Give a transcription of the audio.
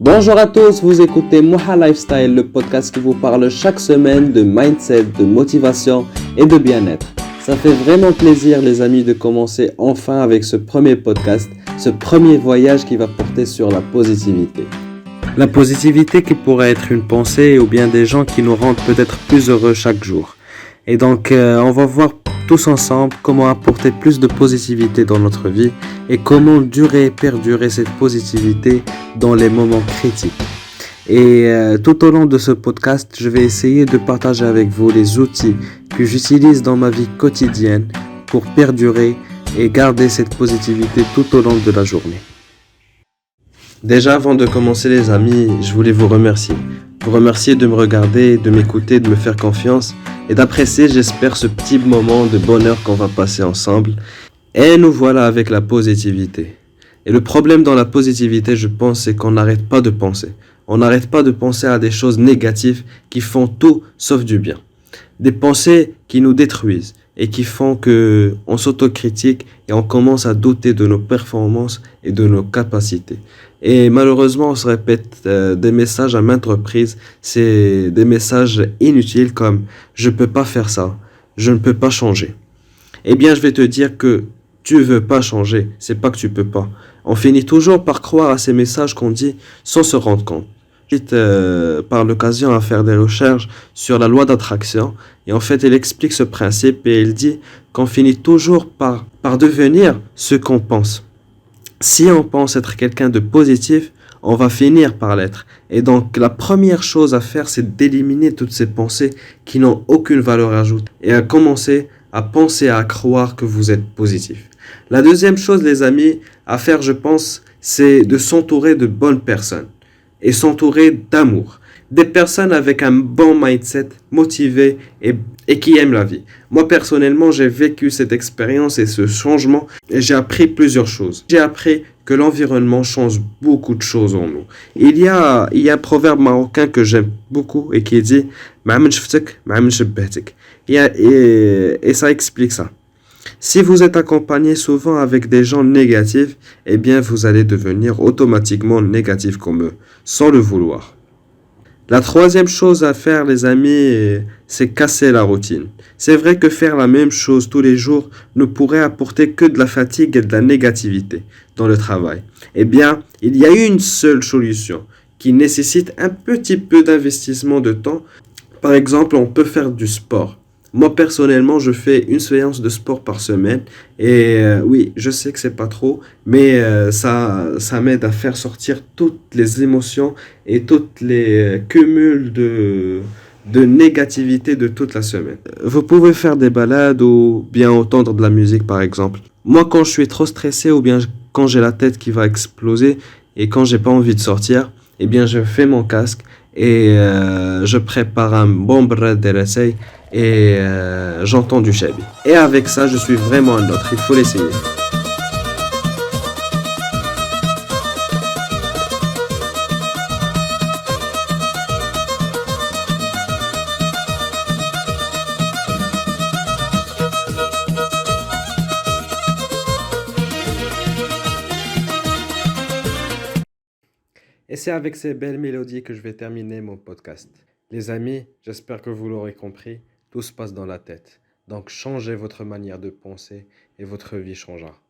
Bonjour à tous, vous écoutez Moha Lifestyle, le podcast qui vous parle chaque semaine de mindset, de motivation et de bien-être. Ça fait vraiment plaisir les amis de commencer enfin avec ce premier podcast, ce premier voyage qui va porter sur la positivité. La positivité qui pourrait être une pensée ou bien des gens qui nous rendent peut-être plus heureux chaque jour. Et donc on va voir tous ensemble comment apporter plus de positivité dans notre vie et comment durer et perdurer cette positivité dans les moments critiques. Et tout au long de ce podcast, je vais essayer de partager avec vous les outils que j'utilise dans ma vie quotidienne pour perdurer et garder cette positivité tout au long de la journée. Déjà, avant de commencer les amis, je voulais vous remercier. Vous remercier de me regarder, de m'écouter, de me faire confiance et d'apprécier, j'espère, ce petit moment de bonheur qu'on va passer ensemble. Et nous voilà avec la positivité. Et le problème dans la positivité, je pense, c'est qu'on n'arrête pas de penser. On n'arrête pas de penser à des choses négatives qui font tout sauf du bien. Des pensées qui nous détruisent et qui font que on s'autocritique et on commence à douter de nos performances et de nos capacités. Et malheureusement, on se répète des messages à maintes reprises. C'est des messages inutiles comme je peux pas faire ça, je ne peux pas changer. Eh bien, je vais te dire que tu veux pas changer, c'est pas que tu peux pas. On finit toujours par croire à ces messages qu'on dit sans se rendre compte. J'invite par l'occasion à faire des recherches sur la loi d'attraction et en fait, elle explique ce principe et elle dit qu'on finit toujours par devenir ce qu'on pense. Si on pense être quelqu'un de positif, on va finir par l'être. Et donc, la première chose à faire, c'est d'éliminer toutes ces pensées qui n'ont aucune valeur ajoutée et à commencer à penser, à croire que vous êtes positif. La deuxième chose, les amis, à faire, je pense, c'est de s'entourer de bonnes personnes et s'entourer d'amour. Des personnes avec un bon mindset, motivées et qui aiment la vie. Moi, personnellement, j'ai vécu cette expérience et ce changement et j'ai appris plusieurs choses. J'ai appris que l'environnement change beaucoup de choses en nous. Il y a un proverbe marocain que j'aime beaucoup et qui dit "Ma من شفتك, ما من شبهتك." Et ça explique ça. Si vous êtes accompagné souvent avec des gens négatifs, eh bien vous allez devenir automatiquement négatif comme eux, sans le vouloir. La troisième chose à faire, les amis, c'est casser la routine. C'est vrai que faire la même chose tous les jours ne pourrait apporter que de la fatigue et de la négativité dans le travail. Eh bien, il y a une seule solution qui nécessite un petit peu d'investissement de temps. Par exemple, on peut faire du sport. Moi, personnellement, je fais une séance de sport par semaine. Et oui, je sais que c'est pas trop, mais ça m'aide à faire sortir toutes les émotions et toutes les cumuls de négativité de toute la semaine. Vous pouvez faire des balades ou bien entendre de la musique, par exemple. Moi, quand je suis trop stressé ou bien quand j'ai la tête qui va exploser et quand j'ai pas envie de sortir, eh bien, je fais mon casque et je prépare un bon bras de l'essai et j'entends du Chabi. Et avec ça, je suis vraiment un autre. Il faut l'essayer. Et c'est avec ces belles mélodies que je vais terminer mon podcast. Les amis, j'espère que vous l'aurez compris, tout se passe dans la tête. Donc changez votre manière de penser et votre vie changera.